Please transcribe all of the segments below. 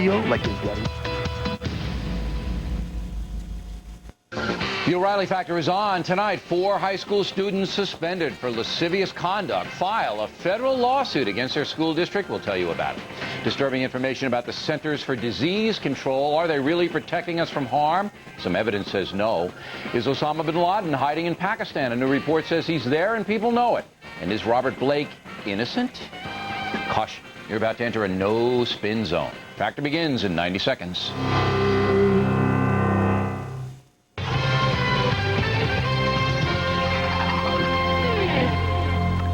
feel like it's getting. The O'Reilly Factor is on tonight. 4 high school students suspended for lascivious conduct file a federal lawsuit against their school district. We'll tell you about it. Disturbing information about the Centers for Disease Control. Are they really protecting us from harm? Some evidence says no. Is Osama bin Laden hiding in Pakistan? A new report says he's there and people know it. And is Robert Blake innocent? Caution, you're about to enter a no-spin zone. Factor begins in 90 seconds.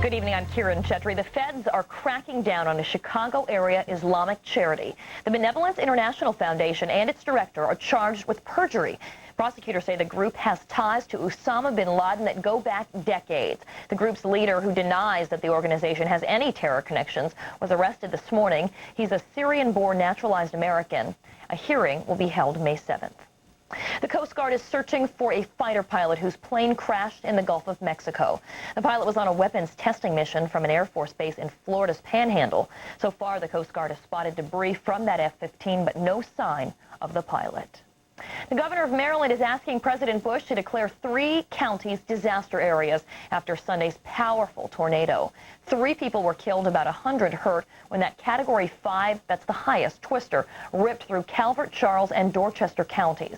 Good evening, I'm Kiran Chetri. The feds are cracking down on a Chicago area Islamic charity. The Benevolence International Foundation and its director are charged with perjury. Prosecutors say the group has ties to Osama bin Laden that go back decades. The group's leader, who denies that the organization has any terror connections, was arrested this morning. He's a Syrian-born naturalized American. A hearing will be held May 7th. The Coast Guard is searching for a fighter pilot whose plane crashed in the Gulf of Mexico. The pilot was on a weapons testing mission from an Air Force base in Florida's Panhandle. So far, the Coast Guard has spotted debris from that F-15, but no sign of the pilot. The governor of Maryland is asking President Bush to declare 3 counties disaster areas after Sunday's powerful tornado. 3 people were killed, about 100 hurt when that Category 5, that's the highest, twister, ripped through Calvert, Charles, and Dorchester counties.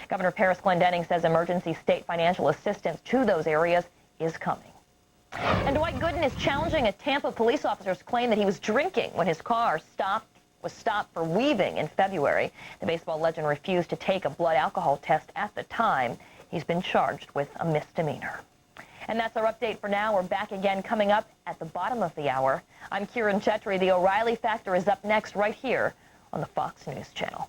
Governor Paris Glendening says emergency state financial assistance to those areas is coming. And Dwight Gooden is challenging a Tampa police officer's claim that he was drinking when his car was stopped for weaving in February. The baseball legend refused to take a blood alcohol test at the time. He's been charged with a misdemeanor. And that's our update for now. We're back again coming up at the bottom of the hour. I'm Kiran Chetri. The O'Reilly Factor is up next right here on the Fox News Channel.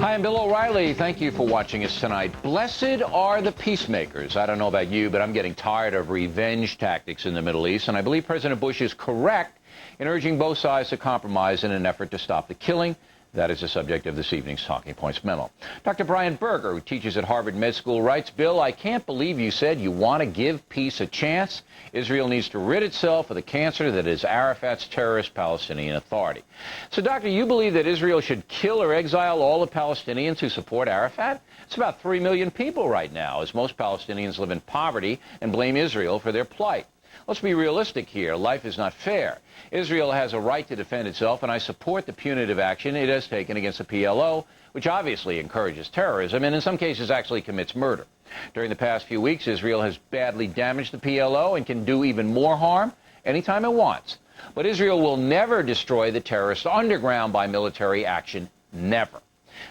Hi, I'm Bill O'Reilly. Thank you for watching us tonight. Blessed are the peacemakers. I don't know about you, but I'm getting tired of revenge tactics in the Middle East, and I believe President Bush is correct in urging both sides to compromise in an effort to stop the killing. That is the subject of this evening's Talking Points memo. Dr. Brian Berger, who teaches at Harvard Med School, writes, Bill, I can't believe you said you want to give peace a chance. Israel needs to rid itself of the cancer that is Arafat's terrorist Palestinian Authority. So, Doctor, you believe that Israel should kill or exile all the Palestinians who support Arafat? It's about 3 million people right now, as most Palestinians live in poverty and blame Israel for their plight. Let's be realistic here. Life is not fair. Israel has a right to defend itself, and I support the punitive action it has taken against the PLO, which obviously encourages terrorism and in some cases actually commits murder. During the past few weeks, Israel has badly damaged the PLO and can do even more harm anytime it wants. But Israel will never destroy the terrorist underground by military action, never.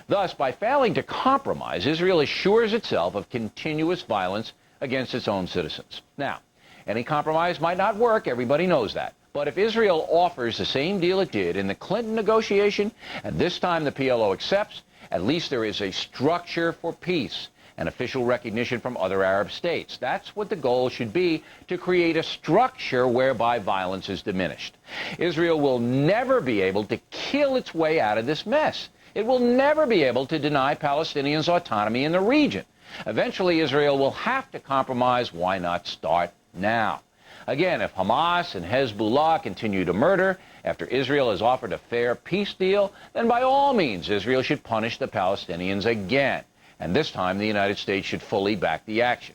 Thus, by failing to compromise, Israel assures itself of continuous violence against its own citizens. Now, any compromise might not work, everybody knows that. But if Israel offers the same deal it did in the Clinton negotiation, and this time the PLO accepts, at least there is a structure for peace and official recognition from other Arab states. That's what the goal should be, to create a structure whereby violence is diminished. Israel will never be able to kill its way out of this mess. It will never be able to deny Palestinians autonomy in the region. Eventually, Israel will have to compromise. Why not start now? Again, if Hamas and Hezbollah continue to murder after Israel has offered a fair peace deal, then by all means Israel should punish the Palestinians again. And this time the United States should fully back the action.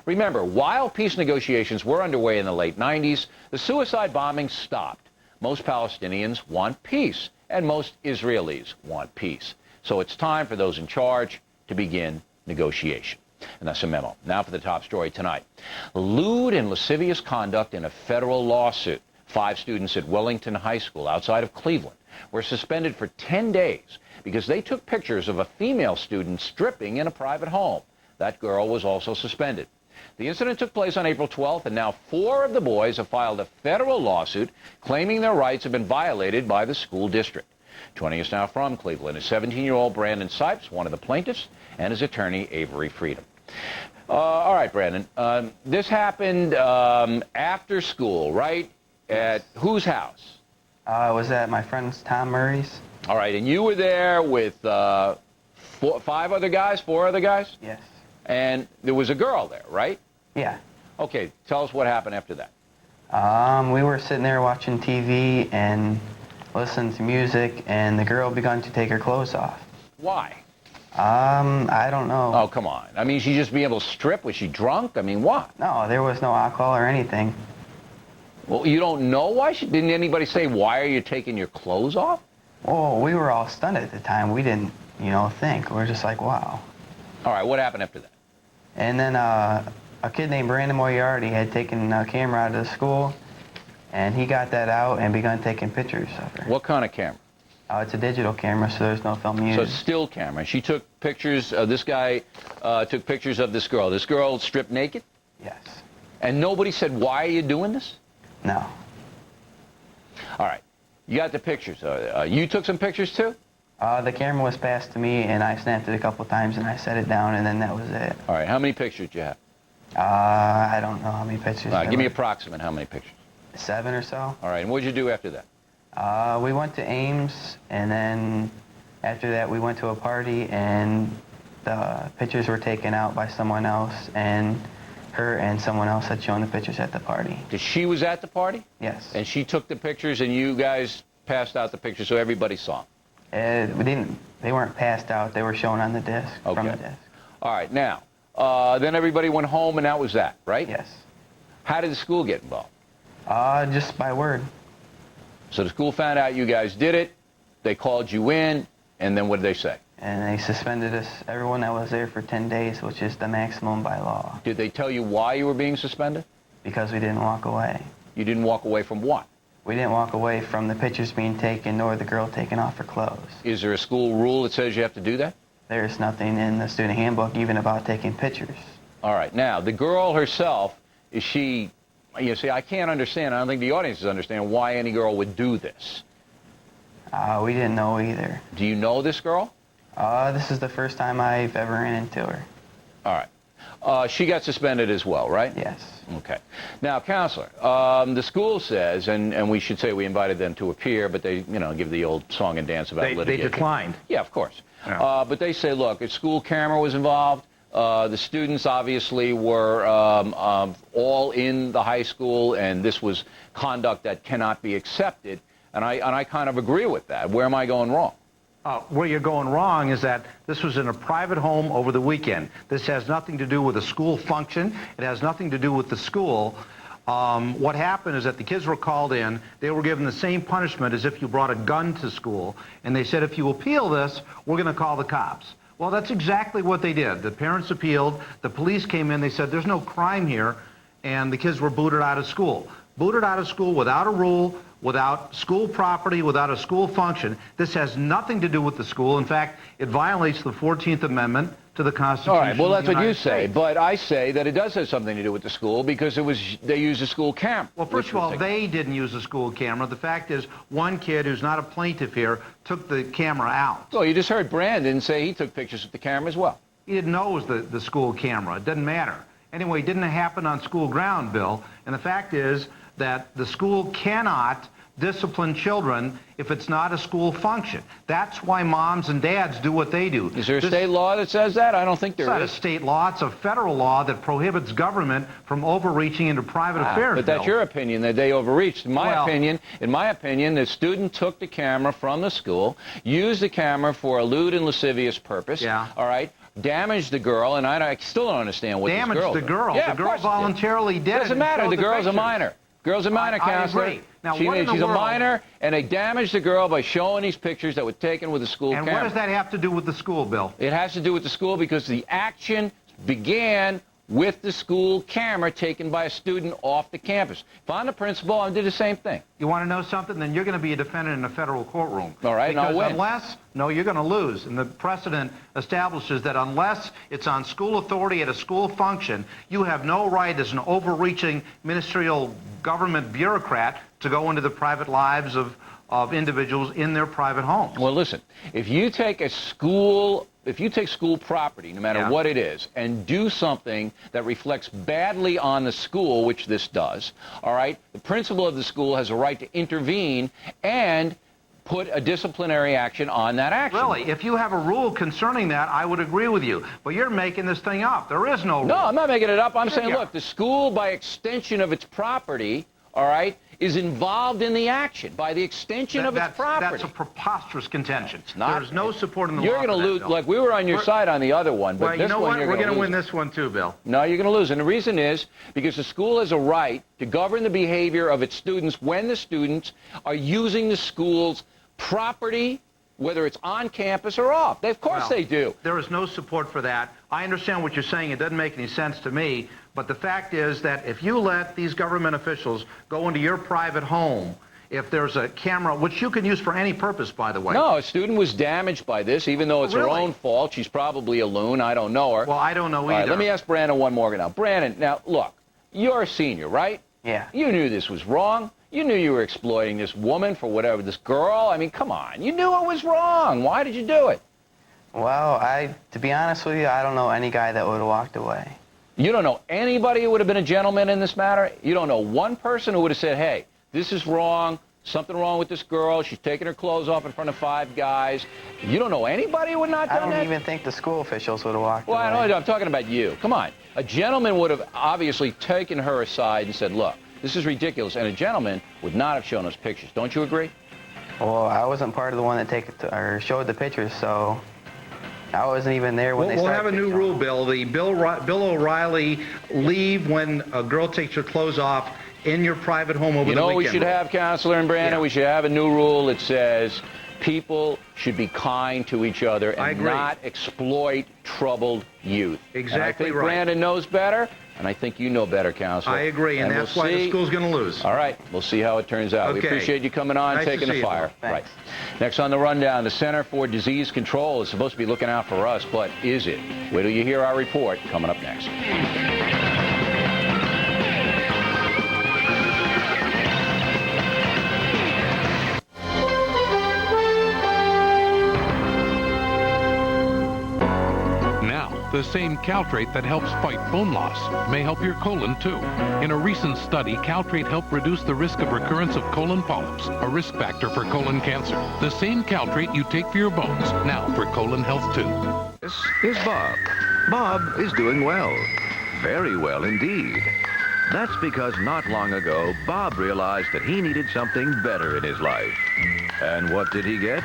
Remember, while peace negotiations were underway in the late 90s, the suicide bombings stopped. Most Palestinians want peace, and most Israelis want peace. So it's time for those in charge to begin negotiation. And that's a memo. Now for the top story tonight. Lewd and lascivious conduct in a federal lawsuit. 5 students at Wellington High School outside of Cleveland were suspended for 10 days because they took pictures of a female student stripping in a private home. That girl was also suspended. The incident took place on April 12th, and now 4 of the boys have filed a federal lawsuit claiming their rights have been violated by the school district. Joining us now from Cleveland is 17-year-old Brandon Sipes, one of the plaintiffs, and his attorney, Avery Freedom. All right, Brandon, this happened after school, right? At whose house? I was at my friend's Tom Murray's. All right, and you were there with Five other guys? Four other guys? Yes. And there was a girl there, right? Yeah. Okay, tell us what happened after that. We were sitting there watching TV and listening to music, and the girl began to take her clothes off. Why? I don't know. Oh, come on. I mean, she just be able to strip? Was she drunk? I mean, what? No, there was no alcohol or anything. Well, you don't know why? Didn't anybody say, why are you taking your clothes off? Well, we were all stunned at the time. We didn't, think. We were just like, wow. All right, what happened after that? And then a kid named Brandon Moriarty had taken a camera out of the school, and he got that out and begun taking pictures of her. What kind of camera? It's a digital camera, so there's no film used. So still camera. She took pictures, this guy took pictures of this girl. This girl stripped naked? Yes. And nobody said, why are you doing this? No. All right. You got the pictures. You took some pictures too? The camera was passed to me, and I snapped it a couple times, and I set it down, and then that was it. All right. How many pictures do you have? I don't know how many pictures. All right, give me approximate how many pictures. 7 or so. All right. And what did you do after that? We went to Ames, and then after that we went to a party, and the pictures were taken out by someone else, and her and someone else had shown the pictures at the party. Because she was at the party? Yes. And she took the pictures, and you guys passed out the pictures so everybody saw them? They weren't passed out. They were shown on the disc, from the disc. All right. Now, then everybody went home, and that was that, right? Yes. How did the school get involved? Just by word. So the school found out you guys did it, they called you in, and then what did they say? And they suspended us, everyone that was there, for 10 days, which is the maximum by law. Did they tell you why you were being suspended? Because we didn't walk away. You didn't walk away from what? We didn't walk away from the pictures being taken, nor the girl taking off her clothes. Is there a school rule that says you have to do that? There's nothing in the student handbook even about taking pictures. All right. Now, the girl herself, is she... You see, I can't understand, I don't think the audience is understanding why any girl would do this. We didn't know either. Do you know this girl? This is the first time I've ever ran into her. All right. She got suspended as well, right? Yes. Okay. Now, counselor, the school says, and we should say we invited them to appear, but they, give the old song and dance about litigation. They declined. Yeah, of course. Yeah. But they say, look, a school camera was involved. The students obviously were all in the high school, and this was conduct that cannot be accepted. And I kind of agree with that. Where am I going wrong? Where you're going wrong is that this was in a private home over the weekend. This has nothing to do with a school function. It has nothing to do with the school. What happened is that the kids were called in. They were given the same punishment as if you brought a gun to school. And they said, if you appeal this, we're going to call the cops. Well, that's exactly what they did. The parents appealed. The police came in. They said, there's no crime here. And the kids were booted out of school. Booted out of school without a rule, without school property, without a school function. This has nothing to do with the school. In fact, it violates the 14th Amendment to the Constitution. All right, well, that's of the what you United say. States. But I say that it does have something to do with the school because they used a school camera. Well, first of all, they didn't use a school camera. The fact is, one kid who's not a plaintiff here took the camera out. Well, you just heard Brandon say he took pictures with the camera as well. He didn't know it was the school camera. It doesn't matter. Anyway, it didn't happen on school ground, Bill. And the fact is that the school cannot discipline children if it's not a school function. That's why moms and dads do what they do. Is there a state law that says that? I don't think there is. It's not a state law. It's a federal law that prohibits government from overreaching into private affairs. But that's Bill. your opinion that they overreached. In my opinion, the student took the camera from the school, used the camera for a lewd and lascivious purpose. Yeah. All right. Damaged the girl, and I still don't understand what Damaged this girl the did. girl. Yeah, the girl voluntarily did it. Doesn't matter. The girl's a minor. Girl's a minor, counselor. I agree. Now, She's a world? minor, and they damaged the girl by showing these pictures that were taken with a school And camera. what does that have to do with the school, Bill? It has to do with the school because the action began with the school camera taken by a student off the campus. If I'm the principal, I do the same thing. You want to know something? Then you're going to be a defendant in a federal courtroom. All right, and I'll win. No, you're going to lose. And the precedent establishes that unless it's on school authority at a school function, you have no right as an overreaching ministerial government bureaucrat to go into the private lives of individuals in their private homes. Well, listen, if you take school property, no matter what it is, and do something that reflects badly on the school, which this does, all right, the principal of the school has a right to intervene and put a disciplinary action on that action. Really, if you have a rule concerning that, I would agree with you. But you're making this thing up. There is no rule. No, I'm not making it up. I'm Sure saying, you are. look, the school, by extension of its property, all right, is involved in the action by the extension of its property. That's a preposterous contention. It's not. There's no support in the You're law for going to that, lose. Bill. Like, we were on your side on the other one, but Well, you this know one what? you're We're going to win lose. this one too, Bill. No, you're going to lose. And the reason is because the school has a right to govern the behavior of its students when the students are using the school's property, whether it's on campus or off. Of course Well, they do. There is no support for that. I understand what you're saying. It doesn't make any sense to me. But the fact is that if you let these government officials go into your private home, if there's a camera, which you can use for any purpose, by the way. No, a student was damaged by this, even though it's her Really? own fault. She's probably a loon. I don't know her. Well, I don't know All either. right, let me ask Brandon one more now. Brandon, now, look, you're a senior, right? Yeah. You knew this was wrong. You knew you were exploiting this woman for whatever, this girl. I mean, come on. You knew it was wrong. Why did you do it? Well, to be honest with you, I don't know any guy that would have walked away. You don't know anybody who would have been a gentleman in this matter? You don't know one person who would have said, hey, this is wrong, something wrong with this girl, she's taking her clothes off in front of 5 guys. You don't know anybody who would not I done don't that? even think the school officials would have walked Well, away. I know, I'm talking about you. Come on. A gentleman would have obviously taken her aside and said, look, this is ridiculous, and a gentleman would not have shown us pictures. Don't you agree? Well, I wasn't part of the one that showed the pictures, so I wasn't even there when they We'll started. have a new rule, Bill. The Bill O'Reilly leave when a girl takes her clothes off in your private home over You the know what weekend. we should have, Counselor and Brandon? Yeah. We should have a new rule that says people should be kind to each other I and agree. not exploit troubled youth. Exactly and I think right. Brandon knows better, and I think you know better, Counselor. I agree, and that's we'll why the see. school's going to lose. All right, we'll see how it turns out. We Okay. appreciate you coming on, Nice to taking see the you, fire. Bill. Right. Thanks. Next on the rundown, the Center for Disease Control is supposed to be looking out for us, but is it? Wait till you hear our report coming up next. Now, the same Caltrate that helps fight bone loss may help your colon too. In a recent study, Caltrate helped reduce the risk of recurrence of colon polyps, a risk factor for colon cancer. The same Caltrate you take for your bones, now for colon health too. This is Bob. Bob is doing well. Very well indeed. That's because not long ago, Bob realized that he needed something better in his life. And what did he get?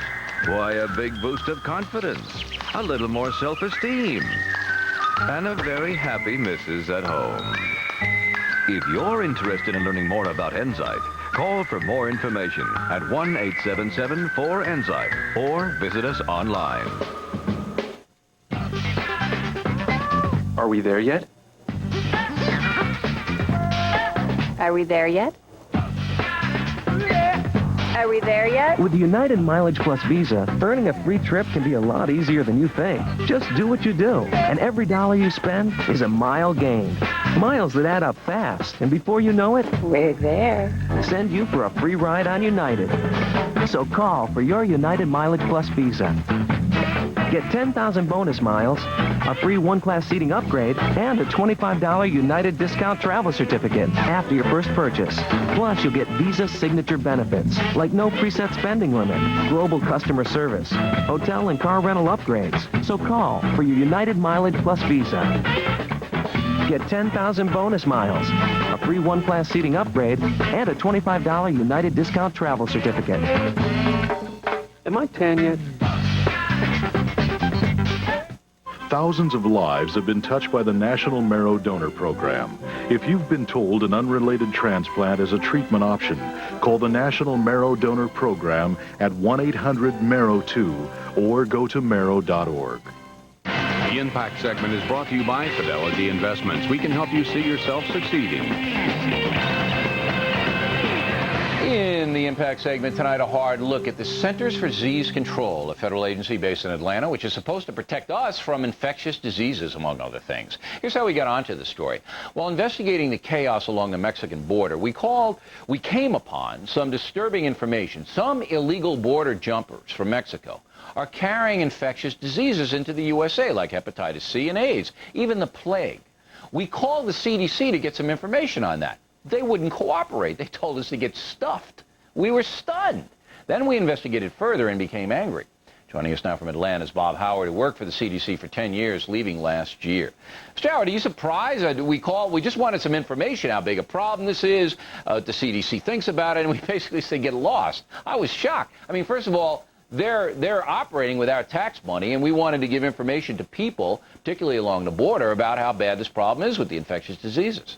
Why, a big boost of confidence, a little more self-esteem, and a very happy missus at home. If you're interested in learning more about Enzyte, call for more information at 1-877-4-ENZYME or visit us online. Are we there yet? Are we there yet? Are we there yet? With the United Mileage Plus Visa, earning a free trip can be a lot easier than you think. Just do what you do, and every dollar you spend is a mile gained. Miles that add up fast, and before you know it, We're there. send you for a free ride on United. So call for your United Mileage Plus Visa. Get 10,000 bonus miles, a free one-class seating upgrade, and a $25 United discount travel certificate after your first purchase. Plus, you'll get Visa signature benefits, like no preset spending limit, global customer service, hotel and car rental upgrades. So call for your United Mileage Plus Visa. Get 10,000 bonus miles, a free one-class seating upgrade, and a $25 United discount travel certificate. Am I 10 yet? Thousands of lives have been touched by the National Marrow Donor Program. If you've been told an unrelated transplant is a treatment option, call the National Marrow Donor Program at 1-800-MARROW2 or go to marrow.org. The Impact segment is brought to you by Fidelity Investments. We can help you see yourself succeeding. In the Impact segment tonight, a hard look at the Centers for Disease Control, a federal agency based in Atlanta, which is supposed to protect us from infectious diseases, among other things. Here's how we got onto the story. While investigating the chaos along the Mexican border, we came upon some disturbing information. Some illegal border jumpers from Mexico are carrying infectious diseases into the USA, like hepatitis C and AIDS, even the plague. We called the CDC to get some information on that. They wouldn't cooperate. They told us to get stuffed. We were stunned. Then we investigated further and became angry. Joining us now from Atlanta is Bob Howard, who worked for the CDC for 10 years, leaving last year. Mr. Howard, are you surprised? We just wanted some information, how big a problem this is, what the CDC thinks about it, and we basically said get lost. I was shocked. I mean, first of all, they're operating with our tax money, and we wanted to give information to people, particularly along the border, about how bad this problem is with the infectious diseases.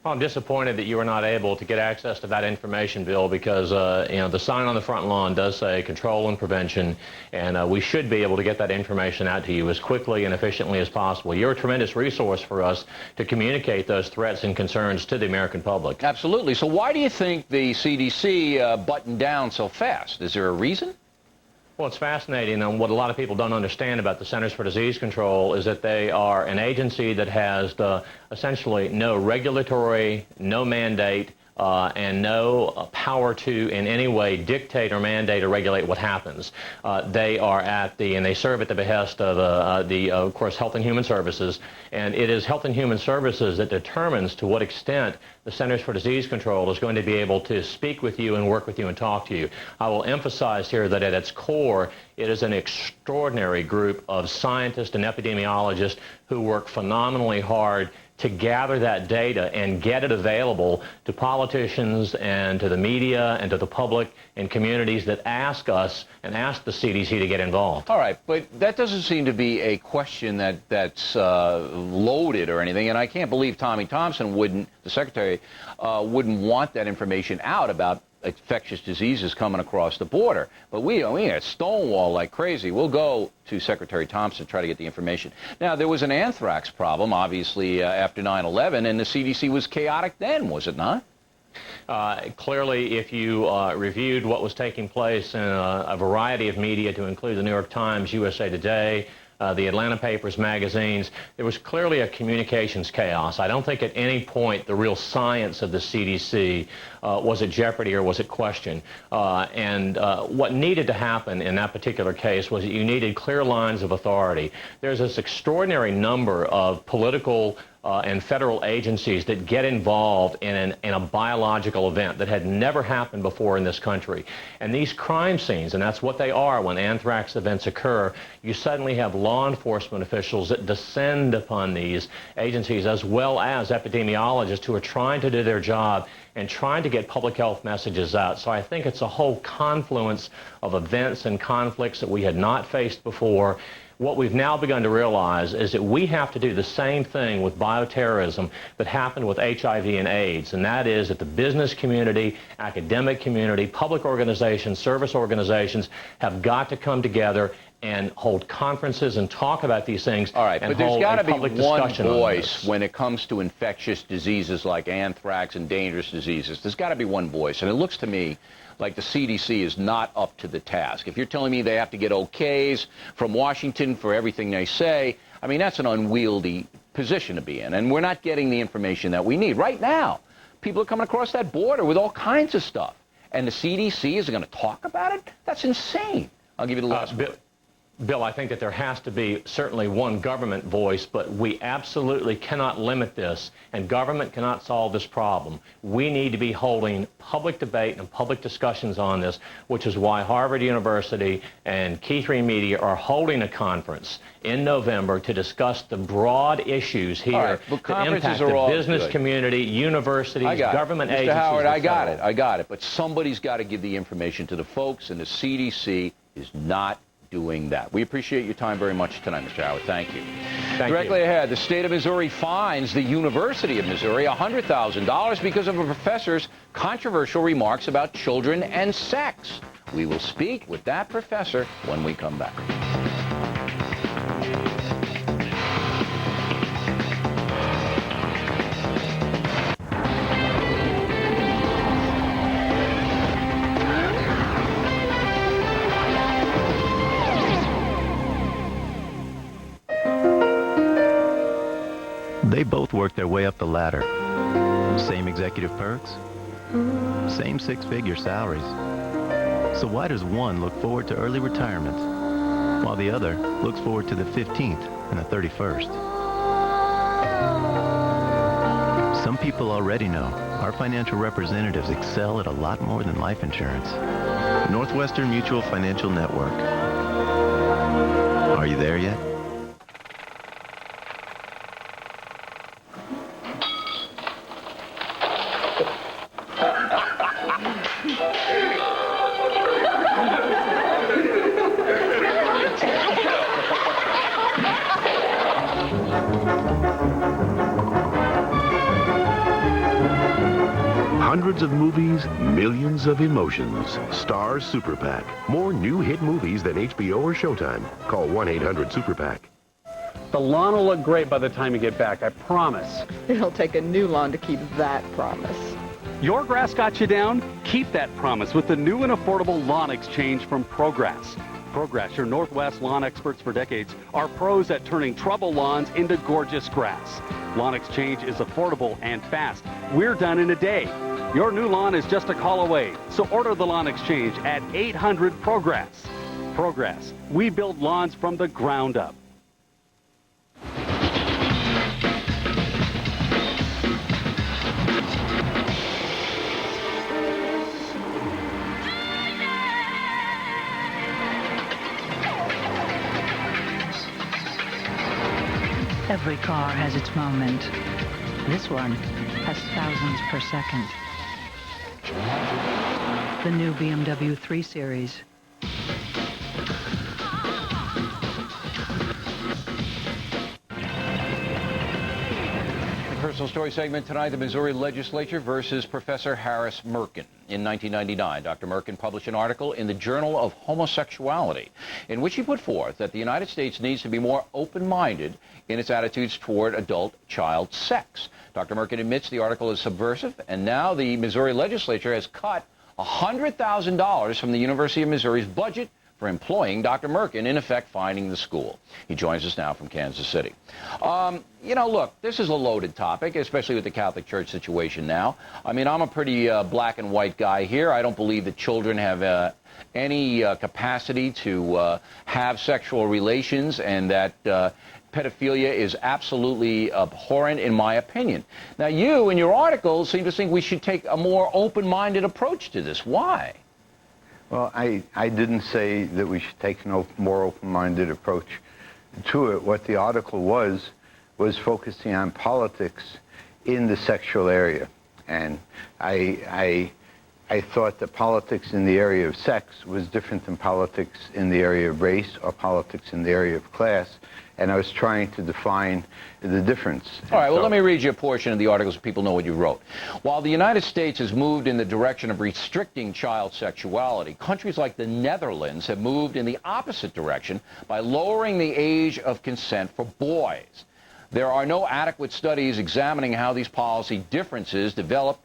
Well, I'm disappointed that you were not able to get access to that information, Bill, because the sign on the front lawn does say control and prevention, and we should be able to get that information out to you as quickly and efficiently as possible. You're a tremendous resource for us to communicate those threats and concerns to the American public. Absolutely. So why do you think the CDC buttoned down so fast? Is there a reason? Well, it's fascinating, and what a lot of people don't understand about the Centers for Disease Control is that they are an agency that has essentially no regulatory, no mandate, and no power to in any way dictate or mandate or regulate what happens. They are and they serve at the behest of of course, Health and Human Services, and it is Health and Human Services that determines to what extent the Centers for Disease Control is going to be able to speak with you and work with you and talk to you. I will emphasize here that at its core, it is an extraordinary group of scientists and epidemiologists who work phenomenally hard to gather that data and get it available to politicians and to the media and to the public and communities that ask us and ask the CDC to get involved. All right, but that doesn't seem to be a question that's loaded or anything, and I can't believe Tommy Thompson the secretary, wouldn't want that information out about infectious diseases coming across the border. But we had stonewall like crazy. We'll go to Secretary Thompson to try to get the information. Now, there was an anthrax problem, obviously, after 9/11, and the CDC was chaotic then, was it not? Clearly, if you reviewed what was taking place in a variety of media, to include the New York Times, USA Today, the Atlanta papers, magazines, there was clearly a communications chaos. I don't think at any point the real science of the CDC was at jeopardy or was at question. What needed to happen in that particular case was that you needed clear lines of authority. There's this extraordinary number of political and federal agencies that get involved in a biological event that had never happened before in this country. And these crime scenes, and that's what they are when anthrax events occur, you suddenly have law enforcement officials that descend upon these agencies, as well as epidemiologists who are trying to do their job and trying to get public health messages out. So I think it's a whole confluence of events and conflicts that we had not faced before. What we've now begun to realize is that we have to do the same thing with bioterrorism that happened with HIV and AIDS, and that is that the business community, academic community, public organizations, service organizations have got to come together and hold conferences and talk about these things. All right, and but there's got to be one on voice when it comes to infectious diseases like anthrax and dangerous diseases. There's got to be one voice, and it looks to me like the CDC is not up to the task. If you're telling me they have to get okays from Washington for everything they say, I mean, that's an unwieldy position to be in, and we're not getting the information that we need. Right now, people are coming across that border with all kinds of stuff, and the CDC is going to talk about it? That's insane. I'll give you the last word. Bill, I think that there has to be certainly one government voice, but we absolutely cannot limit this, and government cannot solve this problem. We need to be holding public debate and public discussions on this, which is why Harvard University and Key 3 Media are holding a conference in November to discuss the broad issues here that impact the business community, universities, government agencies. Mr. Howard, I got it. But somebody's got to give the information to the folks, and the CDC is not doing that. We appreciate your time very much tonight, Mr. Howard. Thank you. Directly ahead, the state of Missouri fines the University of Missouri $100,000 because of a professor's controversial remarks about children and sex. We will speak with that professor when we come back. They both worked their way up the ladder. Same executive perks, same six-figure salaries. So why does one look forward to early retirement, while the other looks forward to the 15th and the 31st? Some people already know our financial representatives excel at a lot more than life insurance. Northwestern Mutual Financial Network. Are you there yet? Hundreds of movies, millions of emotions. Stars Super PAC. More new hit movies than HBO or Showtime. Call 1-800-SUPER PAC. The lawn will look great by the time you get back, I promise. It'll take a new lawn to keep that promise. Your grass got you down? Keep that promise with the new and affordable lawn exchange from ProGrass. ProGrass, your Northwest lawn experts for decades, are pros at turning troubled lawns into gorgeous grass. Lawn exchange is affordable and fast. We're done in a day. Your new lawn is just a call away, so order the lawn exchange at 800-ProGrass. ProGrass, we build lawns from the ground up. Every car has its moment. This one has thousands per second. The new BMW 3 Series. Personal story segment tonight, the Missouri legislature versus Professor Harris Merkin. In 1999, Dr. Merkin published an article in the Journal of Homosexuality in which he put forth that the United States needs to be more open-minded in its attitudes toward adult-child sex. Dr. Merkin admits the article is subversive, and now the Missouri legislature has cut $100,000 from the University of Missouri's budget for employing Dr. Merkin, in effect fining the school. He joins us now from Kansas City. You know, look, this is a loaded topic, especially with the Catholic Church situation now. I mean, I'm a pretty black and white guy here. I don't believe that children have any capacity to have sexual relations, and that pedophilia is absolutely abhorrent in my opinion. Now, you, in your article, seem to think we should take a more open-minded approach to this. Why? Well, I didn't say that we should take a more open-minded approach to it. What the article was focusing on politics in the sexual area. And I thought that politics in the area of sex was different than politics in the area of race or politics in the area of class. And I was trying to define the difference. All right, well, let me read you a portion of the article so people know what you wrote. While the United States has moved in the direction of restricting child sexuality, countries like the Netherlands have moved in the opposite direction by lowering the age of consent for boys. There are no adequate studies examining how these policy differences developed,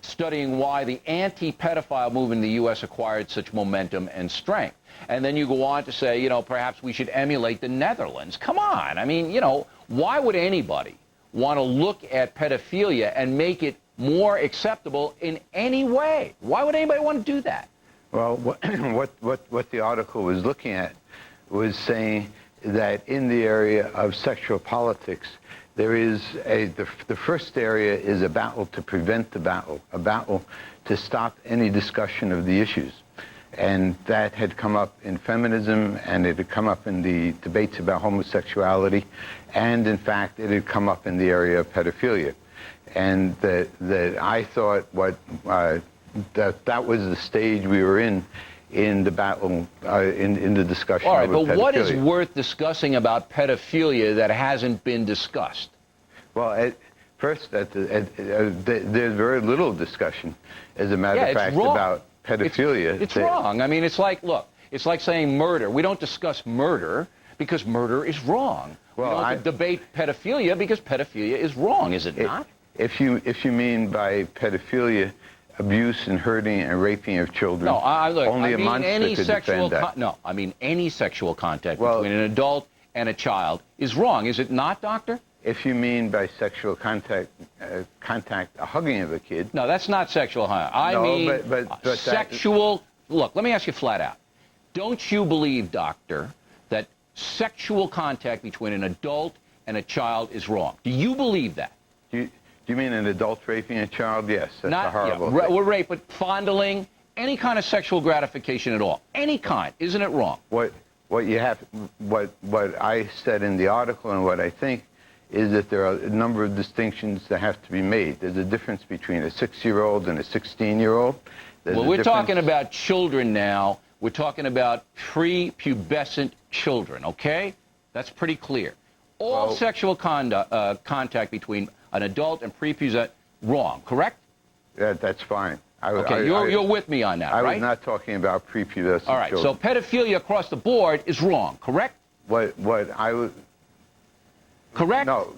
studying why the anti-pedophile movement in the U.S. acquired such momentum and strength. And then you go on to say, you know, perhaps we should emulate the Netherlands. Come on. I mean, you know, why would anybody want to look at pedophilia and make it more acceptable in any way? Why would anybody want to do that? Well, what the article was looking at was saying that in the area of sexual politics, there is the first area is a battle to prevent the battle, a battle to stop any discussion of the issues. And that had come up in feminism, and it had come up in the debates about homosexuality, and in fact, it had come up in the area of pedophilia. And that I thought that was the stage we were in the battle, in the discussion. All right, over but what is pedophilia. worth discussing about pedophilia that hasn't been discussed? Well, first, there's very little discussion, as a matter of fact, wrong. about pedophilia. It's wrong. I mean, it's like, look, it's like saying murder. We don't discuss murder because murder is wrong. Well, we don't debate pedophilia because pedophilia is wrong, is it not? If you mean by pedophilia abuse and hurting and raping of children, No, only I a mean monster any could sexual defend that. No, I mean any sexual contact between an adult and a child is wrong, is it not, doctor? If you mean by sexual contact, a hugging of a kid. No, that's not sexual harm. I mean but sexual. Look, let me ask you flat out. Don't you believe, doctor, that sexual contact between an adult and a child is wrong? Do you believe that? Do you mean an adult raping a child? Yes, that's Not a horrible yeah, thing. rape, but fondling any kind of sexual gratification at all, any kind, isn't it wrong? What I said in the article and what I think is that there are a number of distinctions that have to be made. There's a difference between a 6-year-old and a 16-year-old. Well, we're talking about children now. We're talking about prepubescent children, okay? That's pretty clear. All sexual contact between an adult and prepubescent, wrong, correct? Yeah, that's fine. Okay, you're with me on that, right? I was not talking about prepubescent All right, children. so pedophilia across the board is wrong, correct? What I was... Correct? No,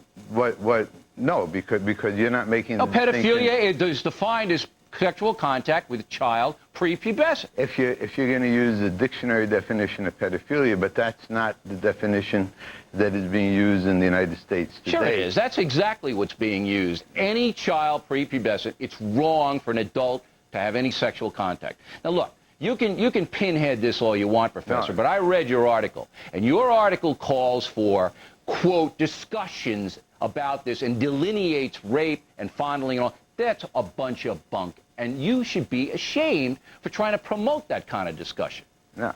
no, because you're not making No, the distinction. pedophilia is defined as sexual contact with a child prepubescent. If you're going to use the dictionary definition of pedophilia, but that's not the definition that is being used in the United States today. Sure it is. That's exactly what's being used. Any child prepubescent, it's wrong for an adult to have any sexual contact. Now look, you can pinhead this all you want, Professor, but I read your article, and your article calls for, quote, discussions about this and delineates rape and fondling and all. That's a bunch of bunk, and you should be ashamed for trying to promote that kind of discussion. No,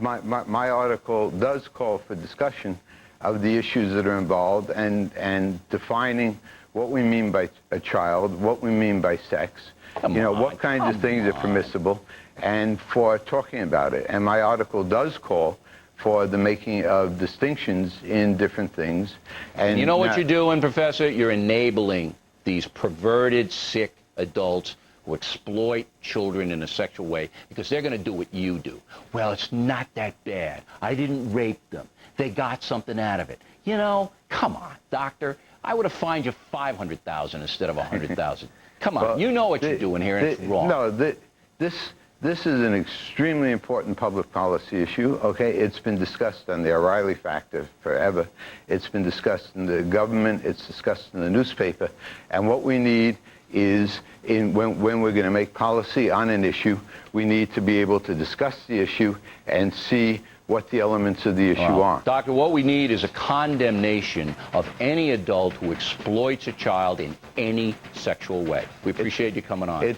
my article does call for discussion of the issues that are involved and defining what we mean by a child, what we mean by sex, what kinds of things are permissible, and for talking about it. And my article does call for the making of distinctions in different things. And you know what you're doing, Professor? You're enabling these perverted, sick adults who exploit children in a sexual way because they're going to do what you do. Well, it's not that bad. I didn't rape them. They got something out of it. You know, come on, doctor. I would have fined you $500,000 instead of $100,000. Come on, well, you know what you're doing here, and it's wrong. No, this is an extremely important public policy issue, okay? It's been discussed on the O'Reilly factor forever. It's been discussed in the government. It's discussed in the newspaper. And what we need is, when we're going to make policy on an issue, we need to be able to discuss the issue and see what the elements of the issue are. Doctor, what we need is a condemnation of any adult who exploits a child in any sexual way. We appreciate you coming on.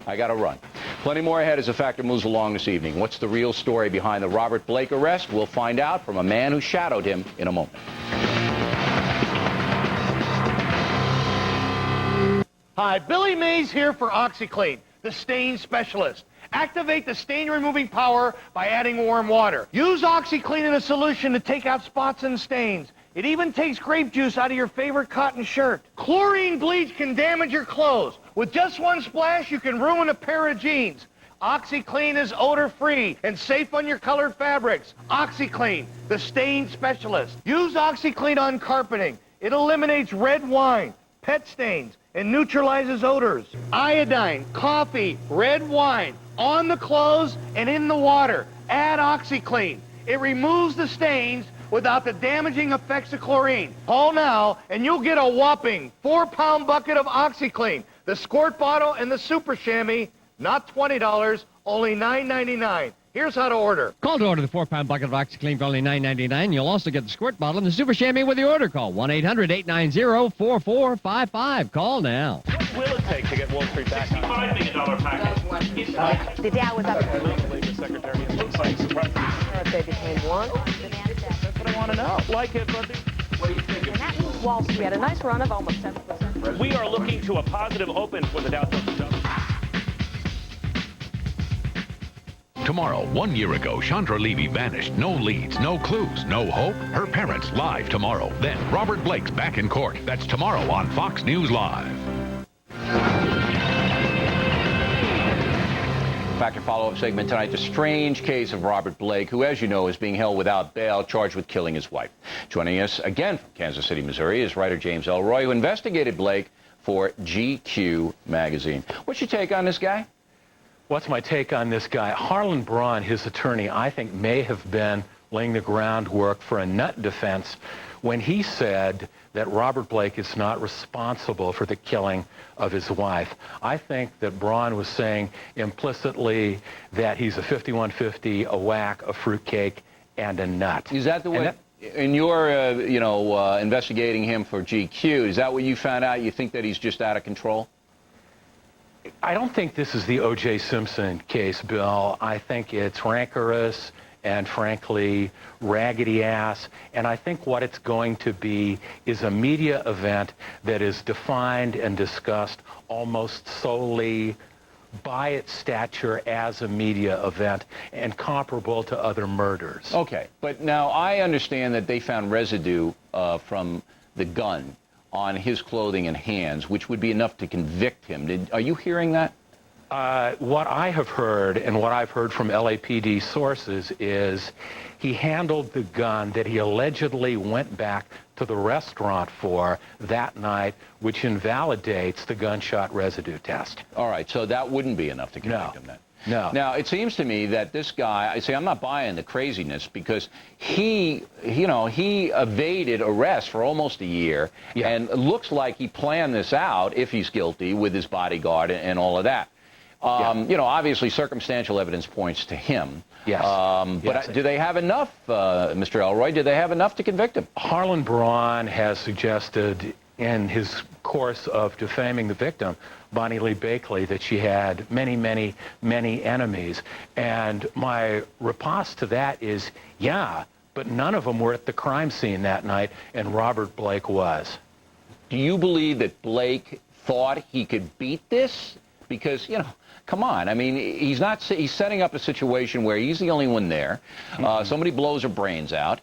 I got to run. Plenty more ahead as the Factor moves along this evening. What's the real story behind the Robert Blake arrest? We'll find out from a man who shadowed him in a moment. Hi, Billy Mays here for OxyClean, the stain specialist. Activate the stain-removing power by adding warm water. Use OxyClean in a solution to take out spots and stains. It even takes grape juice out of your favorite cotton shirt. Chlorine bleach can damage your clothes. With just one splash, you can ruin a pair of jeans. OxyClean is odor-free and safe on your colored fabrics. OxyClean, the stain specialist. Use OxyClean on carpeting. It eliminates red wine, pet stains, and neutralizes odors. Iodine, coffee, red wine, on the clothes and in the water. Add OxyClean. It removes the stains without the damaging effects of chlorine. Call now and you'll get a whopping 4-pound bucket of OxyClean. The squirt bottle and the super chamois, not $20, only $9.99. Here's how to order. Call to order the 4-pound bucket of OxyClean for only $9.99. You'll also get the squirt bottle and the super chamois with your order. Call 1-800-890-4455. Call now. What will it take to get Wall Street back? $65 million package. The Dow was up. The Secretary looks like surprise. Between one. That's what I want to know. Like it, but what do you think? And that means Wall Street had a nice run of almost 7%. We are looking to a positive open for the Dow Jones Industrial. Tomorrow, 1 year ago, Chandra Levy vanished. No leads, no clues, no hope. Her parents live tomorrow. Then Robert Blake's back in court. That's tomorrow on Fox News Live. Factor follow-up segment tonight. The strange case of Robert Blake, who, as you know, is being held without bail, charged with killing his wife. Joining us again from Kansas City, Missouri, is writer James Ellroy, who investigated Blake for GQ magazine. What's your take on this guy? What's my take on this guy? Harlan Braun, his attorney, I think may have been laying the groundwork for a nut defense when he said that Robert Blake is not responsible for the killing of his wife. I think that Braun was saying implicitly that he's a 5150, a whack, a fruitcake, and a nut. Is that the way? In your, investigating him for GQ, is that what you found out? You think that he's just out of control? I don't think this is the O.J. Simpson case, Bill. I think it's rancorous and, frankly, raggedy ass. And I think what it's going to be is a media event that is defined and discussed almost solely by its stature as a media event and comparable to other murders. Okay, but now I understand that they found residue from the gun on his clothing and hands, which would be enough to convict him. Are you hearing that? What I have heard and what I've heard from LAPD sources is he handled the gun that he allegedly went back to the restaurant for that night, which invalidates the gunshot residue test. All right, so that wouldn't be enough to convict him then? No. Now, it seems to me that this guy, I'm not buying the craziness because he evaded arrest for almost a year, and it looks like he planned this out, if he's guilty, with his bodyguard and all of that. Obviously circumstantial evidence points to him. Yes. But do they have enough, Mr. Elroy? Do they have enough to convict him? Harlan Braun has suggested in his course of defaming the victim, Bonnie Lee Bakley, that she had many, many, many enemies. And my riposte to that is, yeah, but none of them were at the crime scene that night, and Robert Blake was. Do you believe that Blake thought he could beat this? Because, come on. I mean, he's setting up a situation where he's the only one there. Somebody blows her brains out.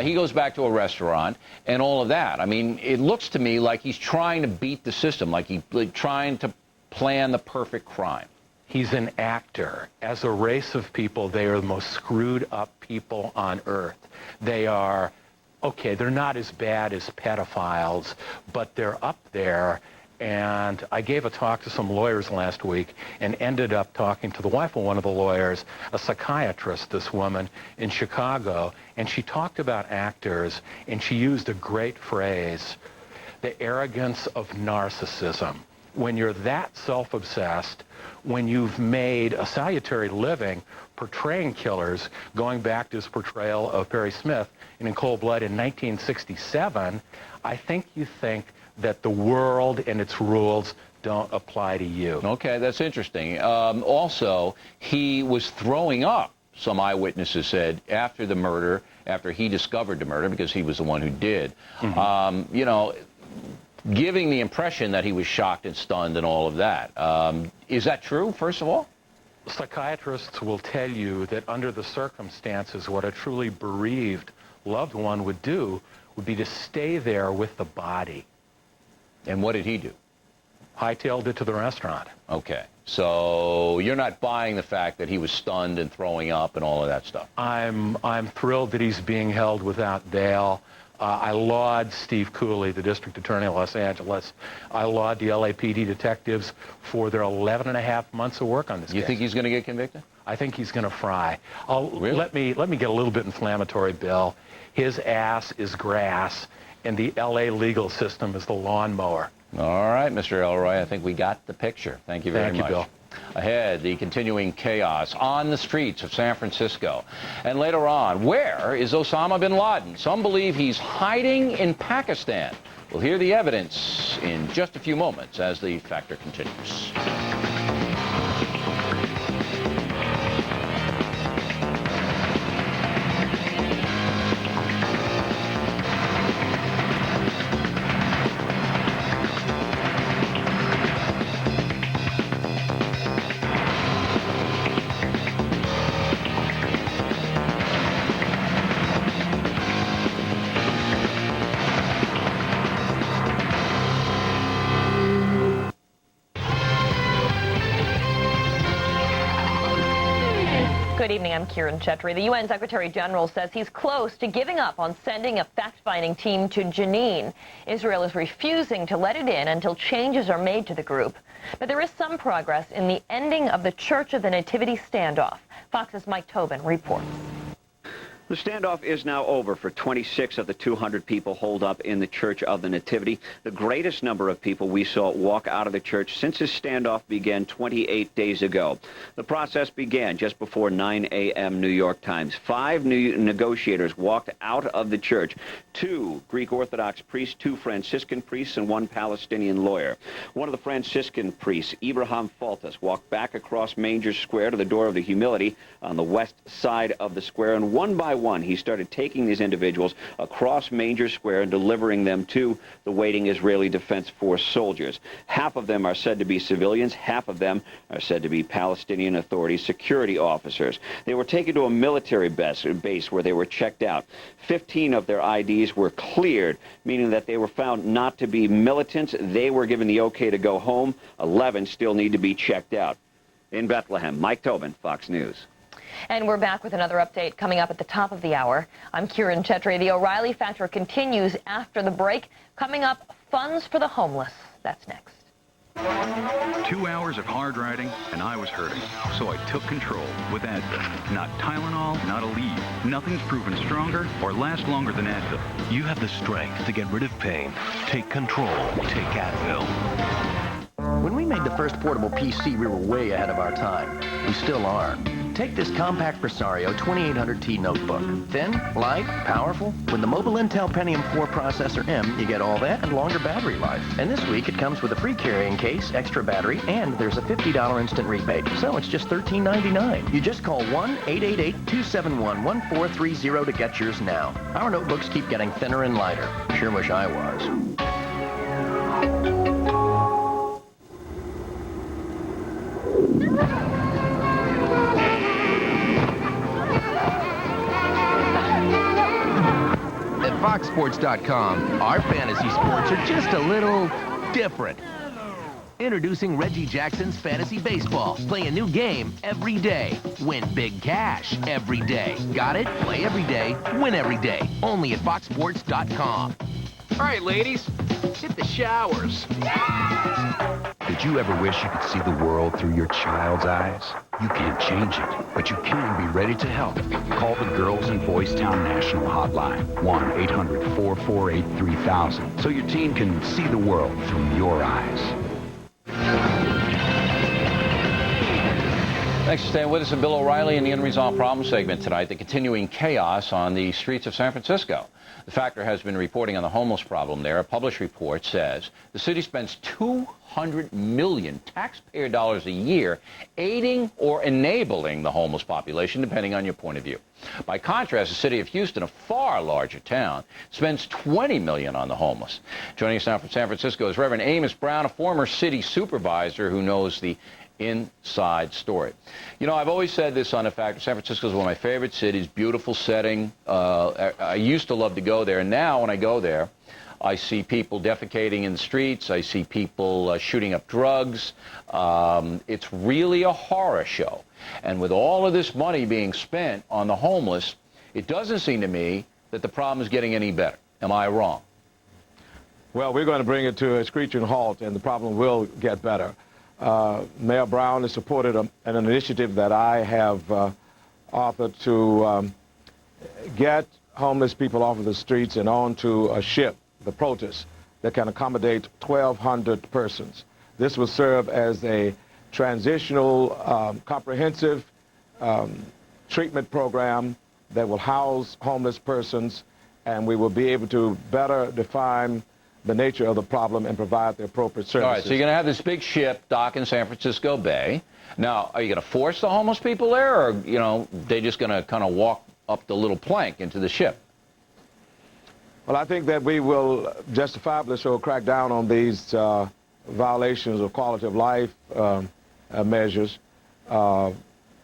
He goes back to a restaurant and all of that. I mean, it looks to me like he's trying to beat the system, like he's trying to plan the perfect crime. He's an actor. As a race of people, they are the most screwed up people on earth. They are, okay, they're not as bad as pedophiles, but they're up there. And I gave a talk to some lawyers last week and ended up talking to the wife of one of the lawyers, a psychiatrist, this woman in Chicago, and she talked about actors, and she used a great phrase, the arrogance of narcissism. When you're that self-obsessed, when you've made a salutary living portraying killers, going back to his portrayal of Perry Smith in Cold Blood in 1967, I think you think that the world and its rules don't apply to you. Okay, that's interesting. Also, he was throwing up, some eyewitnesses said, after the murder, after he discovered the murder, because he was the one who did. Giving the impression that he was shocked and stunned and all of that. Is that true, first of all? Psychiatrists will tell you that under the circumstances, what a truly bereaved loved one would do would be to stay there with the body. And what did he do? Hightailed it to the restaurant. Okay. So you're not buying the fact that he was stunned and throwing up and all of that stuff? I'm thrilled that he's being held without bail. I laud Steve Cooley, the district attorney of Los Angeles. I laud the LAPD detectives for their 11 and a half months of work on this case. You think he's going to get convicted? I think he's going to fry. Really? Let me get a little bit inflammatory, Bill. His ass is grass, and the L.A. legal system is the lawnmower. All right, Mr. Elroy, I think we got the picture. Thank you very much. Thank you, Bill. Ahead, the continuing chaos on the streets of San Francisco. And later on, where is Osama bin Laden? Some believe he's hiding in Pakistan. We'll hear the evidence in just a few moments as the Factor continues. Good evening, I'm Kiran Chetri. The UN Secretary General says he's close to giving up on sending a fact-finding team to Jenin. Israel is refusing to let it in until changes are made to the group. But there is some progress in the ending of the Church of the Nativity standoff. Fox's Mike Tobin reports. The standoff is now over for 26 of the 200 people holed up in the Church of the Nativity, the greatest number of people we saw walk out of the church since this standoff began 28 days ago. The process began just before 9 a.m. New York times. 5 new negotiators walked out of the church, 2 Greek Orthodox priests, 2 Franciscan priests, and 1 Palestinian lawyer. One of the Franciscan priests, Ibrahim Faltas, walked back across Manger Square to the door of the Humility on the west side of the square, and one by one, he started taking these individuals across Manger Square and delivering them to the waiting Israeli Defense Force soldiers. Half of them are said to be civilians. Half of them are said to be Palestinian Authority security officers. They were taken to a military base where they were checked out. 15 of their IDs were cleared, meaning that they were found not to be militants. They were given the okay to go home. 11 still need to be checked out. In Bethlehem, Mike Tobin, Fox News. And we're back with another update coming up at the top of the hour. I'm Kieran Chetri. The O'Reilly Factor continues after the break. Coming up, funds for the homeless. That's next. 2 hours of hard riding, and I was hurting. So I took control with Advil. Not Tylenol, not Aleve. Nothing's proven stronger or last longer than Advil. You have the strength to get rid of pain. Take control. Take Advil. When we made the first portable PC, we were way ahead of our time. We still are. Take this compact Presario 2800T notebook. Thin, light, powerful. With the mobile Intel Pentium 4 Processor M, you get all that and longer battery life. And this week, it comes with a free carrying case, extra battery, and there's a $50 instant rebate. So it's just $13.99. You just call 1-888-271-1430 to get yours now. Our notebooks keep getting thinner and lighter. Sure wish I was. At FoxSports.com, our fantasy sports are just a little different. Introducing Reggie Jackson's Fantasy Baseball. Play a new game every day. Win big cash every day. Got it? Play every day, win every day. Only at FoxSports.com. All right, ladies, hit the showers. Did you ever wish you could see the world through your child's eyes? You can't change it, but you can be ready to help. Call the Girls and Boys Town National Hotline, 1-800-448-3000, so your teen can see the world through your eyes. Thanks for staying with us. And Bill O'Reilly in the Unresolved Problem segment tonight, the continuing chaos on the streets of San Francisco. The Factor has been reporting on the homeless problem there. A published report says the city spends $200 million taxpayer dollars a year aiding or enabling the homeless population, depending on your point of view. By contrast, the city of Houston, a far larger town, spends $20 million on the homeless. Joining us now from San Francisco is Reverend Amos Brown, a former city supervisor who knows the inside story. You know, I've always said this on The Factor. San Francisco is one of my favorite cities, beautiful setting. I used to love to go there. And now when I go there, I see people defecating in the streets. I see people shooting up drugs. It's really a horror show. And with all of this money being spent on the homeless, it doesn't seem to me that the problem is getting any better. Am I wrong? Well, we're going to bring it to a screeching halt, and the problem will get better. Mayor Brown has supported an initiative that I have authored to get homeless people off of the streets and onto a ship, the Protus, that can accommodate 1,200 persons. This will serve as a transitional, comprehensive treatment program that will house homeless persons, and we will be able to better define the nature of the problem and provide the appropriate services. All right, so you're going to have this big ship dock in San Francisco Bay. Now, are you going to force the homeless people there, or, you know, they're just going to kind of walk up the little plank into the ship? Well, I think that we will justifiably crack down on these violations of quality of life measures.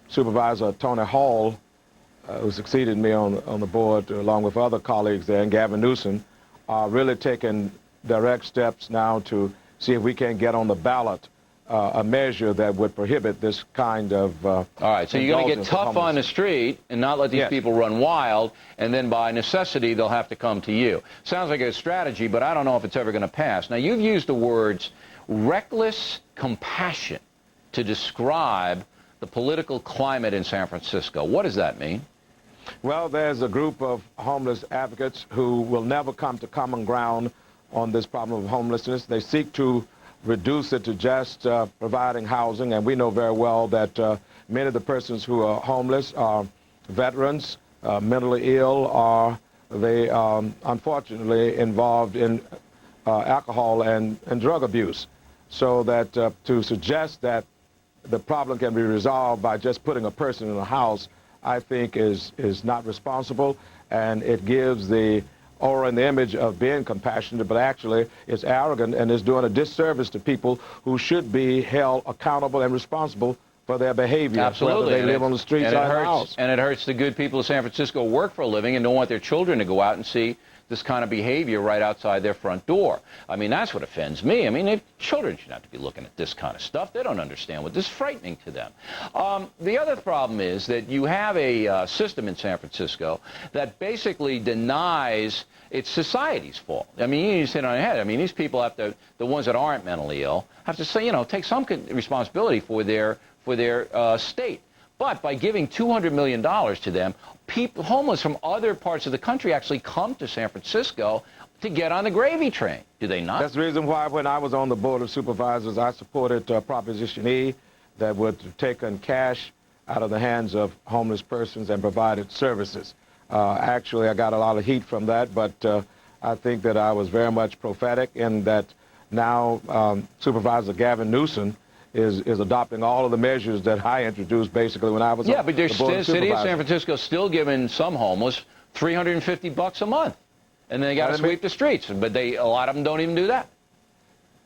Supervisor Tony Hall, who succeeded me on the board, along with other colleagues there, and Gavin Newsom, are really taking direct steps now to see if we can get on the ballot a measure that would prohibit this kind of all right, so you're going to get tough on the street and not let these people run wild, and then by necessity they'll have to come to you. Sounds like a strategy, but I don't know if it's ever going to pass. Now, you've used the words reckless compassion to describe the political climate in San Francisco. What does that mean? Well, there's a group of homeless advocates who will never come to common ground on this problem of homelessness. They seek to reduce it to just providing housing, and we know very well that many of the persons who are homeless are veterans, mentally ill, or they unfortunately involved in alcohol and drug abuse. So that to suggest that the problem can be resolved by just putting a person in a house, I think is not responsible, and it gives the aura and the image of being compassionate, but actually it's arrogant and is doing a disservice to people who should be held accountable and responsible for their behavior. Absolutely. Whether they live on the streets or in the house. And it hurts the good people of San Francisco who work for a living and don't want their children to go out and see this kind of behavior right outside their front door. I mean, that's what offends me. I mean, children should not be looking at this kind of stuff. They don't understand what this is frightening to them. The other problem is that you have a system in San Francisco that basically denies it's society's fault. I mean, you sit on your head. I mean, these people have to, the ones that aren't mentally ill, have to say, you know, take some responsibility for their state. But by giving $200 million to them, people homeless from other parts of the country actually come to San Francisco to get on the gravy train. Do they not? That's the reason why when I was on the Board of Supervisors, I supported Proposition E that would have taken cash out of the hands of homeless persons and provided services. Actually, I got a lot of heat from that, but I think that I was very much prophetic in that now Supervisor Gavin Newsom is adopting all of the measures that I introduced basically when I was on but there's the city of San Francisco still giving some homeless $350 a month, and they got to sweep the streets. But a lot of them don't even do that.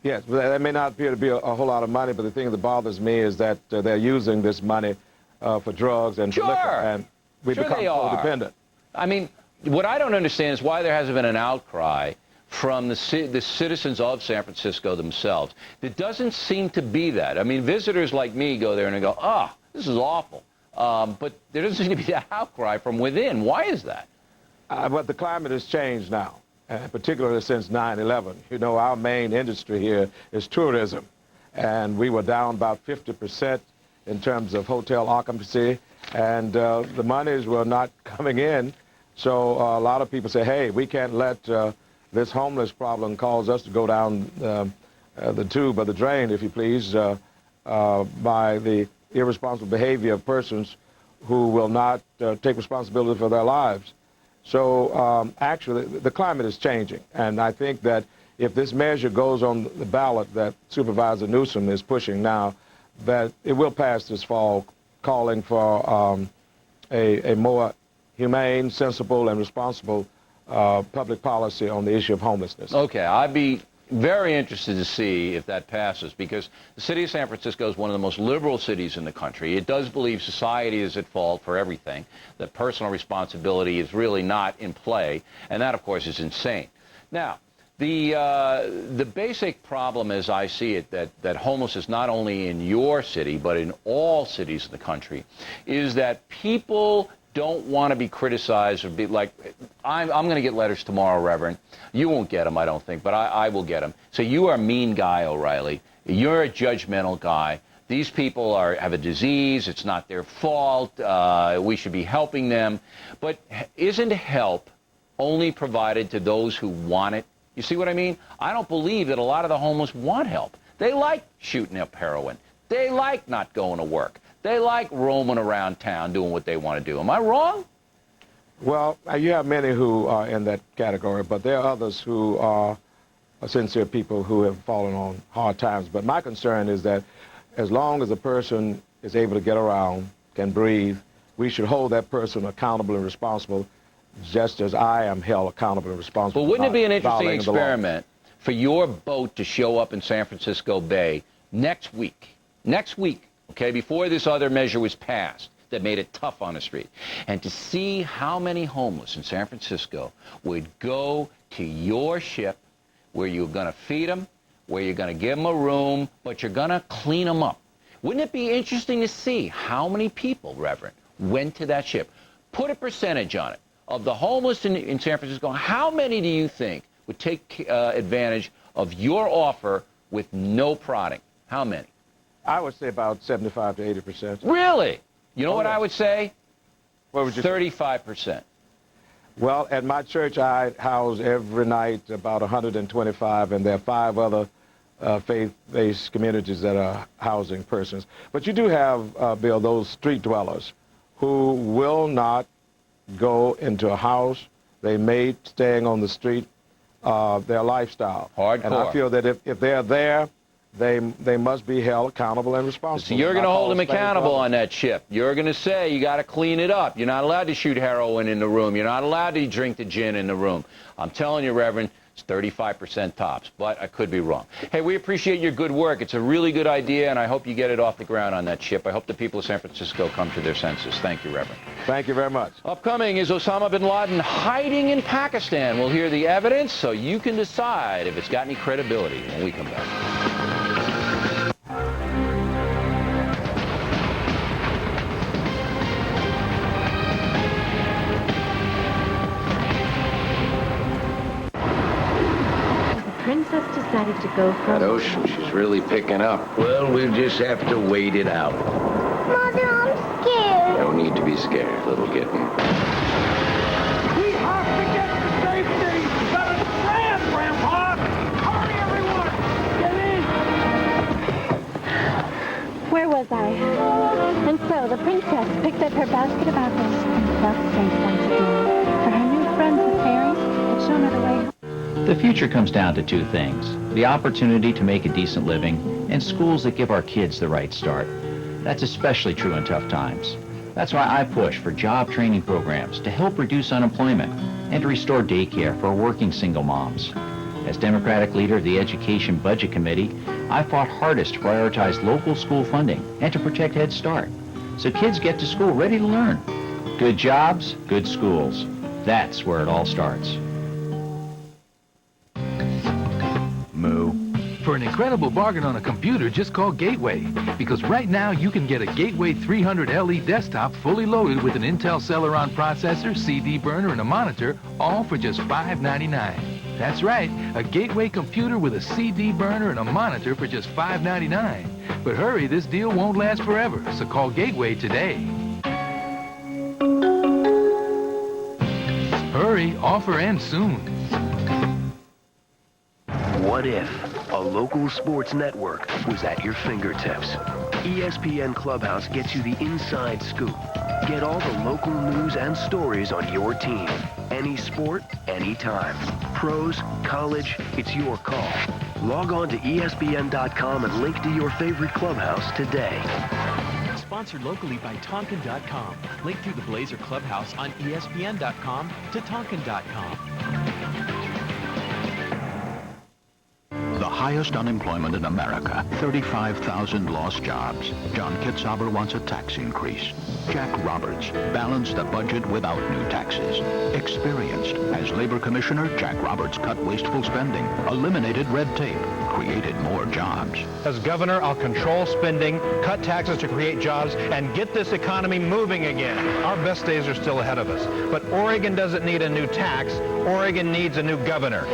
Yes, but that may not appear to be a whole lot of money, but the thing that bothers me is that they're using this money for drugs and for liquor, and we become codependent. I mean, what I don't understand is why there hasn't been an outcry from the citizens of San Francisco themselves. There doesn't seem to be that. I mean, visitors like me go there and they go, this is awful. But there doesn't seem to be that outcry from within. Why is that? But the climate has changed now, particularly since 9/11. You know, our main industry here is tourism, and we were down about 50% in terms of hotel occupancy, and the monies were not coming in. So a lot of people say, hey, we can't let this homeless problem cause us to go down the tube or the drain, if you please, by the irresponsible behavior of persons who will not take responsibility for their lives. So actually, the climate is changing, and I think that if this measure goes on the ballot that Supervisor Newsom is pushing now, that it will pass this fall, calling for a more humane, sensible, and responsible public policy on the issue of homelessness. Okay, I'd be very interested to see if that passes, because the city of San Francisco is one of the most liberal cities in the country. It does believe society is at fault for everything, that personal responsibility is really not in play, and that, of course, is insane. Now, the basic problem, as I see it, that homelessness not only in your city, but in all cities in the country, is that people don't want to be criticized or be like, I'm going to get letters tomorrow, Reverend. You won't get them, I don't think, but I will get them. So you are a mean guy, O'Reilly. You're a judgmental guy. These people have a disease. It's not their fault. We should be helping them. But isn't help only provided to those who want it? You see what I mean? I don't believe that a lot of the homeless want help. They like shooting up heroin. They like not going to work. They like roaming around town doing what they want to do. Am I wrong? Well, you have many who are in that category, but there are others who are sincere people who have fallen on hard times. But my concern is that as long as a person is able to get around, can breathe, we should hold that person accountable and responsible, just as I am held accountable and responsible. But wouldn't it be an interesting experiment for your boat to show up in San Francisco Bay next week, okay, before this other measure was passed that made it tough on the street, and to see how many homeless in San Francisco would go to your ship where you're going to feed them, where you're going to give them a room, but you're going to clean them up? Wouldn't it be interesting to see how many people, Reverend, went to that ship? Put a percentage on it. Of the homeless in San Francisco, how many do you think would take advantage of your offer with no prodding? How many? I would say about 75 to 80%. Really? You know what I would say? What would you 35%. Well, at my church, I house every night about 125, and there are 5 other faith-based communities that are housing persons. But you do have, Bill, those street dwellers who will not go into a house. They made staying on the street their lifestyle. Hardcore. And I feel that if they're there, they must be held accountable and responsible. So you're going to hold them accountable on that ship. You're going to say you got to clean it up. You're not allowed to shoot heroin in the room. You're not allowed to drink the gin in the room. I'm telling you, Reverend, it's 35% tops, but I could be wrong. Hey, we appreciate your good work. It's a really good idea, and I hope you get it off the ground on that ship. I hope the people of San Francisco come to their senses. Thank you, Reverend. Thank you very much. Upcoming is Osama bin Laden hiding in Pakistan. We'll hear the evidence so you can decide if it's got any credibility when we come back. Princess decided to go for That ocean, she's really picking up. Well, we'll just have to wait it out. Mother, I'm scared. No need to be scared, little kitten. We have to get to safety! That is grand, Grandpa! Hurry, everyone! Get in! Where was I? And so the princess picked up her basket of apples and felt safe once again. For her new friends, the fairies, had shown her the way home. The future comes down to 2 things: the opportunity to make a decent living and schools that give our kids the right start. That's especially true in tough times. That's why I push for job training programs to help reduce unemployment and to restore daycare for working single moms. As Democratic leader of the Education Budget Committee, I fought hardest to prioritize local school funding and to protect Head Start, so kids get to school ready to learn. Good jobs, good schools. That's where it all starts. Moo. For an incredible bargain on a computer, just call Gateway. Because right now you can get a Gateway 300 LE desktop fully loaded with an Intel Celeron processor, CD burner, and a monitor, all for just $599. That's right, a Gateway computer with a CD burner and a monitor for just $599. But hurry, this deal won't last forever, so call Gateway today. Hurry, offer ends soon. What if a local sports network was at your fingertips? ESPN Clubhouse gets you the inside scoop. Get all the local news and stories on your team. Any sport, anytime. Pros, college, it's your call. Log on to ESPN.com and link to your favorite Clubhouse today. Sponsored locally by Tonkin.com. Link through the Blazer Clubhouse on ESPN.com to Tonkin.com. The highest unemployment in America, 35,000 lost jobs. John Kitzhaber wants a tax increase. Jack Roberts balanced a budget without new taxes. Experienced. As Labor Commissioner, Jack Roberts cut wasteful spending, eliminated red tape, created more jobs. As governor, I'll control spending, cut taxes to create jobs, and get this economy moving again. Our best days are still ahead of us. But Oregon doesn't need a new tax. Oregon needs a new governor.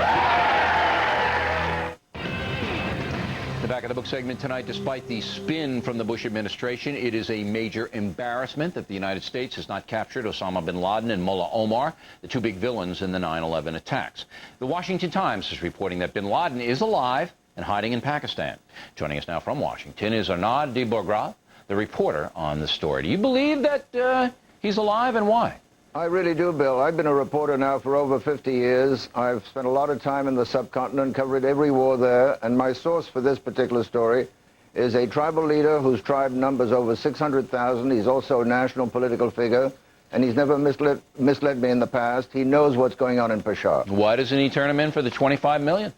The back of the book segment tonight, despite the spin from the Bush administration, it is a major embarrassment that the United States has not captured Osama bin Laden and Mullah Omar, the 2 big villains in the 9/11 attacks. The Washington Times is reporting that bin Laden is alive and hiding in Pakistan. Joining us now from Washington is Arnaud de Bourgras, the reporter on the story. Do you believe that he's alive, and why? I really do, Bill. I've been a reporter now for over 50 years. I've spent a lot of time in the subcontinent, covered every war there, and my source for this particular story is a tribal leader whose tribe numbers over 600,000. He's also a national political figure, and he's never misled me in the past. He knows what's going on in Peshawar. Why doesn't he turn him in for the $25 million?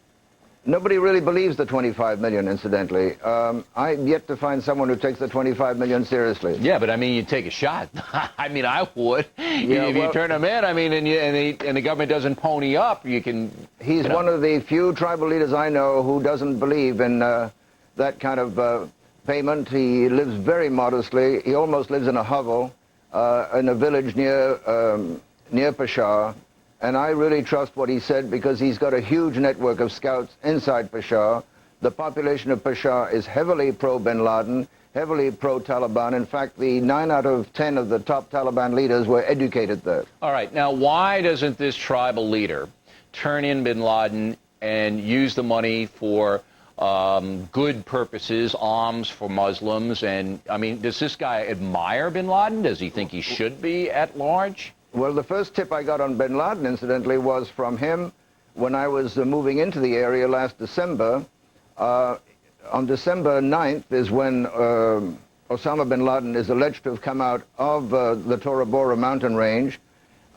Nobody really believes the $25 million, incidentally. I've yet to find someone who takes the $25 million seriously. Yeah, but I mean, you take a shot. I mean, I would. Yeah, if you turn him in, I mean, and the government doesn't pony up, you can... He's one of the few tribal leaders I know who doesn't believe in that kind of payment. He lives very modestly. He almost lives in a hovel in a village near Peshawar. And I really trust what he said because he's got a huge network of scouts inside Peshawar The population of Peshawar is heavily pro-Bin Laden, heavily pro-Taliban. In fact, the 9 out of 10 of the top Taliban leaders were educated there. All right. Now, why doesn't this tribal leader turn in Bin Laden and use the money for good purposes, alms for Muslims? And, I mean, does this guy admire Bin Laden? Does he think he should be at large? Well, the first tip I got on Bin Laden, incidentally, was from him when I was moving into the area last December. On December 9th is when Osama bin Laden is alleged to have come out of the Tora Bora mountain range.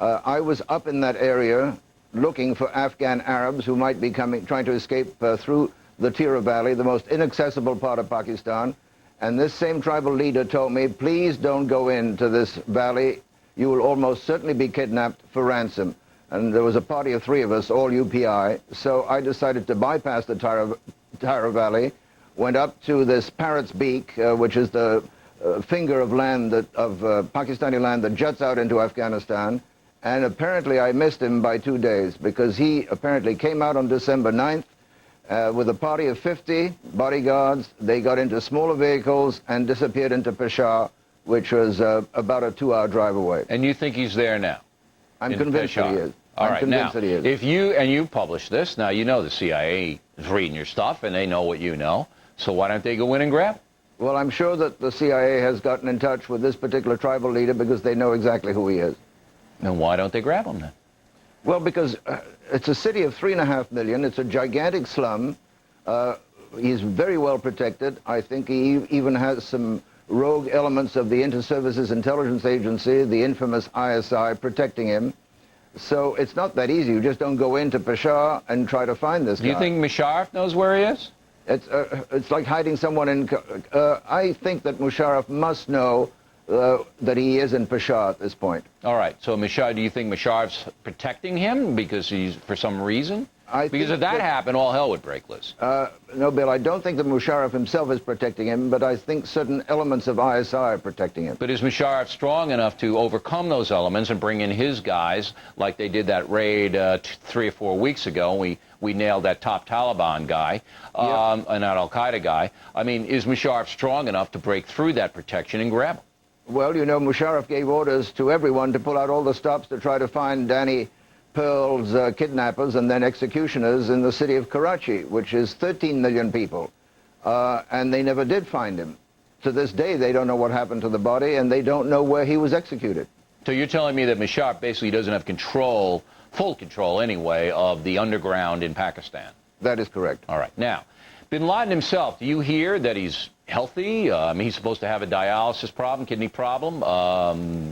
I was up in that area looking for Afghan Arabs who might be trying to escape through the Tira Valley, the most inaccessible part of Pakistan. And this same tribal leader told me, please don't go into this valley. You will almost certainly be kidnapped for ransom. And there was a party of 3 of us, all UPI. So I decided to bypass the Tira Valley, went up to this Parrot's Beak, which is the finger of land Pakistani land that juts out into Afghanistan. And apparently I missed him by 2 days because he apparently came out on December 9th with a party of 50 bodyguards. They got into smaller vehicles and disappeared into Peshawar, which was about a 2-hour drive away. And you think he's there now? I'm convinced that he is. All right, now, that he is. if you publish this, now you know the CIA is reading your stuff and they know what you know, so why don't they go in and grab him? Well, I'm sure that the CIA has gotten in touch with this particular tribal leader because they know exactly who he is. And why don't they grab him then? Well, because it's a city of 3.5 million. It's a gigantic slum. He's very well protected. I think he even has some rogue elements of the Inter-Services Intelligence Agency, the infamous ISI, protecting him. So it's not that easy. You just don't go into Peshawar and try to find this guy. Do you think Musharraf knows where he is? It's like hiding someone in... I think that Musharraf must know that he is in Peshawar at this point. All right. So do you think Musharraf's protecting him because he's, for some reason? Because if that happened, all hell would break loose. No, Bill, I don't think that Musharraf himself is protecting him, but I think certain elements of ISI are protecting him. But is Musharraf strong enough to overcome those elements and bring in his guys, like they did that raid 3 or 4 weeks ago? We nailed that top Taliban guy, an al-Qaeda guy. I mean, is Musharraf strong enough to break through that protection and grab him? Well, you know, Musharraf gave orders to everyone to pull out all the stops to try to find Danny Pearl's kidnappers and then executioners in the city of Karachi, which is 13 million people. And they never did find him. To this day, they don't know what happened to the body, and they don't know where he was executed. So you're telling me that Musharraf basically doesn't have control, full control anyway, of the underground in Pakistan? That is correct. All right. Now, Bin Laden himself, do you hear that he's healthy? I mean, he's supposed to have a dialysis problem, kidney problem.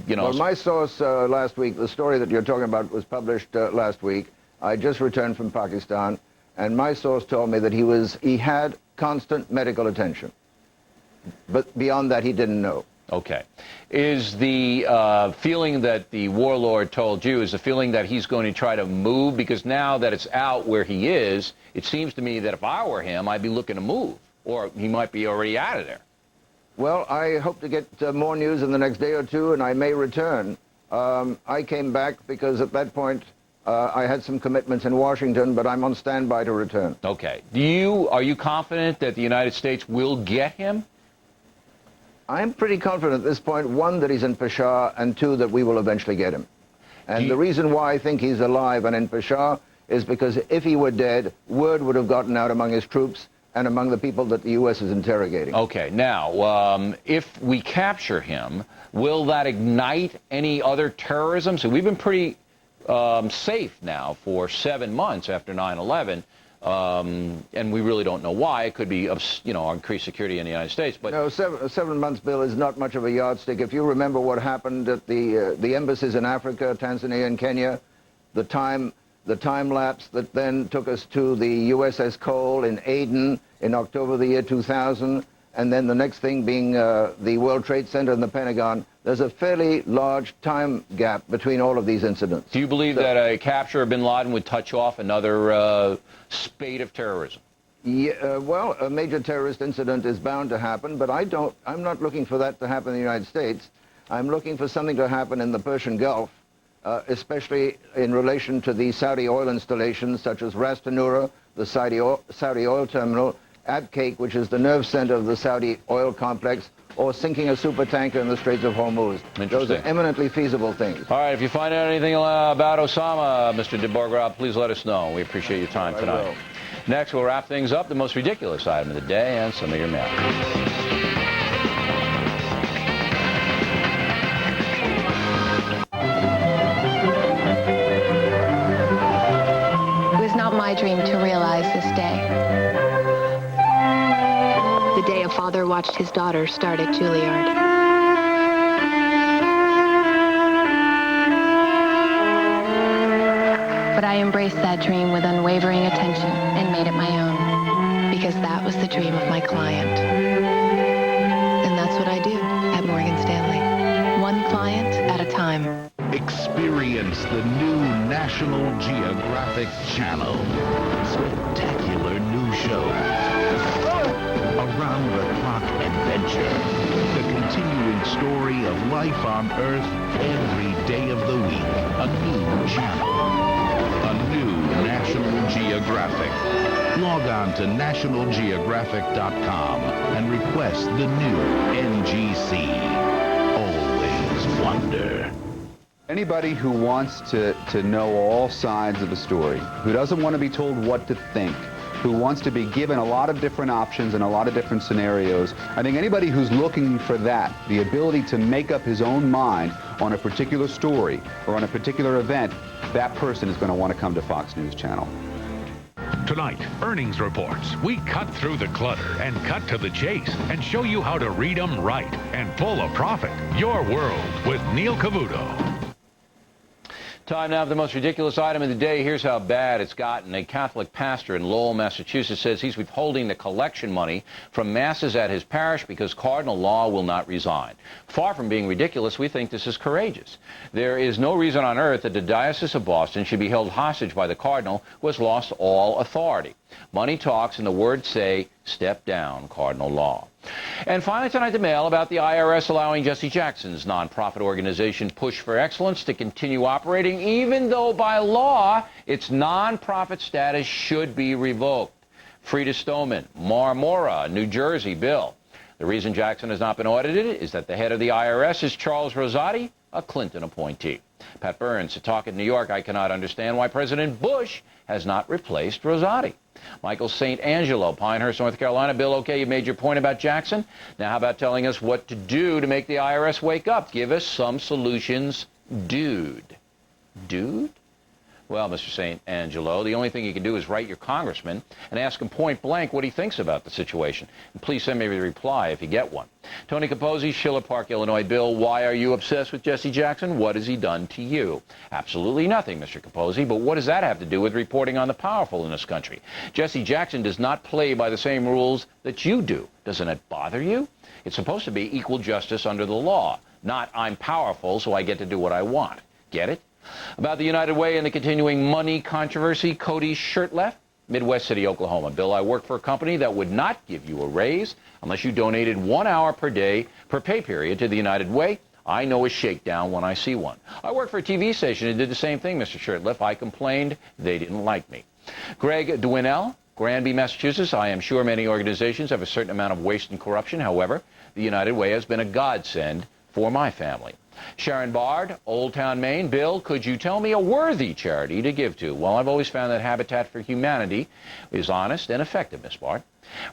You know. Well, my source last week, the story that you're talking about was published last week. I just returned from Pakistan, and my source told me that he had constant medical attention. But beyond that, he didn't know. Okay. Is the feeling that the warlord told you, is the feeling that he's going to try to move? Because now that it's out where he is, it seems to me that if I were him, I'd be looking to move. Or he might be already out of there. Well, I hope to get more news in the next day or two, and I may return. I came back because at that point I had some commitments in Washington, but I'm on standby to return. Okay. Are you confident that the United States will get him? I'm pretty confident at this point, 1, that he's in Peshawar, and 2, that we will eventually get him. And the reason why I think he's alive and in Peshawar is because if he were dead, word would have gotten out among his troops and among the people that the U.S. is interrogating. Okay. Now, if we capture him, will that ignite any other terrorism? So we've been pretty safe now for 7 months after 9/11. And we really don't know why. It could be, increased security in the United States. But no, 7 months, Bill, is not much of a yardstick. If you remember what happened at the embassies in Africa, Tanzania, and Kenya, the time lapse that then took us to the USS Cole in Aden in October of the year 2000, and then the next thing being the World Trade Center and the Pentagon, there's a fairly large time gap between all of these incidents. Do you believe that a capture of bin Laden would touch off another spate of terrorism? Yeah, well, a major terrorist incident is bound to happen, but I'm not looking for that to happen in the United States. I'm looking for something to happen in the Persian Gulf, especially in relation to the Saudi oil installations such as Ras Tanura, the Saudi oil terminal, Abqaiq, which is the nerve center of the Saudi oil complex, or sinking a supertanker in the Straits of Hormuz. Those are eminently feasible things. All right, if you find out anything about Osama, Mr. de Borgrab, please let us know. We appreciate your time tonight. Next, we'll wrap things up, the most ridiculous item of the day, and some of your mail. It was not my dream to realize this day. The day a father watched his daughter start at Juilliard. But I embraced that dream with unwavering attention and made it my own, because that was the dream of my client. And that's what I do at Morgan Stanley. One client at a time. Experience the new National Geographic Channel. Spectacular new shows. Around-the-clock adventure. The continuing story of life on Earth every day of the week. A new channel. A new National Geographic. Log on to nationalgeographic.com and request the new NGC. Always wonder. Anybody who wants to know all sides of a story, who doesn't want to be told what to think, who wants to be given a lot of different options and a lot of different scenarios, I think anybody who's looking for that, the ability to make up his own mind on a particular story or on a particular event, that person is going to want to come to Fox News Channel. Tonight, earnings reports. We cut through the clutter and cut to the chase and show you how to read them right and pull a profit. Your World with Neil Cavuto. Time now for the most ridiculous item of the day. Here's how bad it's gotten. A Catholic pastor in Lowell, Massachusetts says he's withholding the collection money from masses at his parish because Cardinal Law will not resign. Far from being ridiculous, we think this is courageous. There is no reason on earth that the Diocese of Boston should be held hostage by the Cardinal, who has lost all authority. Money talks, and the words say, step down, Cardinal Law. And finally tonight, the mail about the IRS allowing Jesse Jackson's nonprofit organization Push for Excellence to continue operating, even though by law its nonprofit status should be revoked. Frida Stoneman, Marmora, New Jersey bill. The reason Jackson has not been audited is that the head of the IRS is Charles Rosati, a Clinton appointee. Pat Burns, a talk in New York, I cannot understand why President Bush has not replaced Rosati. Michael St. Angelo, Pinehurst, North Carolina. Bill, okay, you made your point about Jackson. Now how about telling us what to do to make the IRS wake up? Give us some solutions, dude. Dude? Well, Mr. St. Angelo, the only thing you can do is write your congressman and ask him point blank what he thinks about the situation. And please send me a reply if you get one. Tony Capozzi, Schiller Park, Illinois. Bill, why are you obsessed with Jesse Jackson? What has he done to you? Absolutely nothing, Mr. Capozzi, but what does that have to do with reporting on the powerful in this country? Jesse Jackson does not play by the same rules that you do. Doesn't it bother you? It's supposed to be equal justice under the law, not I'm powerful so I get to do what I want. Get it? About the United Way and the continuing money controversy, Cody Shirtleff, Midwest City, Oklahoma. Bill, I work for a company that would not give you a raise unless you donated 1 hour per day per pay period to the United Way. I know a shakedown when I see one. I work for a TV station and did the same thing, Mr. Shirtleff. I complained. They didn't like me. Greg Dwinell, Granby, Massachusetts. I am sure many organizations have a certain amount of waste and corruption. However, the United Way has been a godsend for my family. Sharon Bard, Old Town, Maine. Bill, could you tell me a worthy charity to give to? Well, I've always found that Habitat for Humanity is honest and effective, Miss Bard.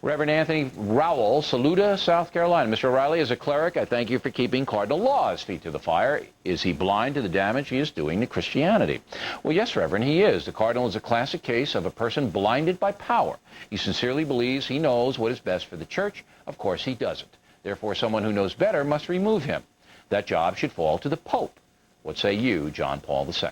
Reverend Anthony Rowell, Saluda, South Carolina. Mr. O'Reilly, as a cleric, I thank you for keeping Cardinal Law's feet to the fire. Is he blind to the damage he is doing to Christianity? Well, yes, Reverend, he is. The Cardinal is a classic case of a person blinded by power. He sincerely believes he knows what is best for the church. Of course, he doesn't. Therefore, someone who knows better must remove him. That job should fall to the Pope. What say you, John Paul II?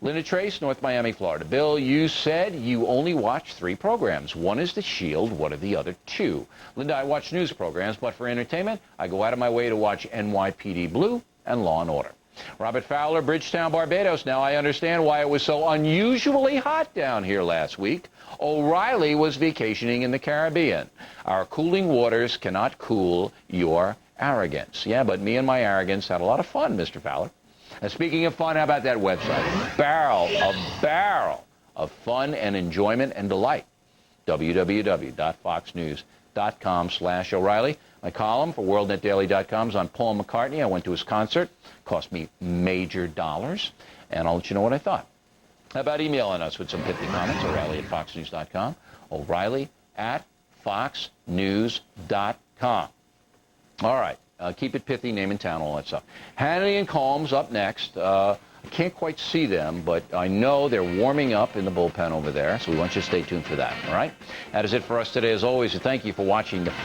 Linda Trace, North Miami, Florida. Bill, you said you only watch 3 programs. One is The Shield. What are the other 2? Linda, I watch news programs, but for entertainment, I go out of my way to watch NYPD Blue and Law & Order. Robert Fowler, Bridgetown, Barbados. Now I understand why it was so unusually hot down here last week. O'Reilly was vacationing in the Caribbean. Our cooling waters cannot cool your arrogance. Yeah, but me and my arrogance had a lot of fun, Mr. Fowler. And speaking of fun, how about that website? A barrel of fun and enjoyment and delight. www.foxnews.com/O'Reilly. My column for WorldNetDaily.com is on Paul McCartney. I went to his concert. Cost me major dollars. And I'll let you know what I thought. How about emailing us with some pithy comments? O'Reilly@foxnews.com. O'Reilly@foxnews.com. All right. Keep it pithy, name and town, all that stuff. Hannity and Combs up next. I can't quite see them, but I know they're warming up in the bullpen over there, so we want you to stay tuned for that, all right? That is it for us today. As always, thank you for watching the Fact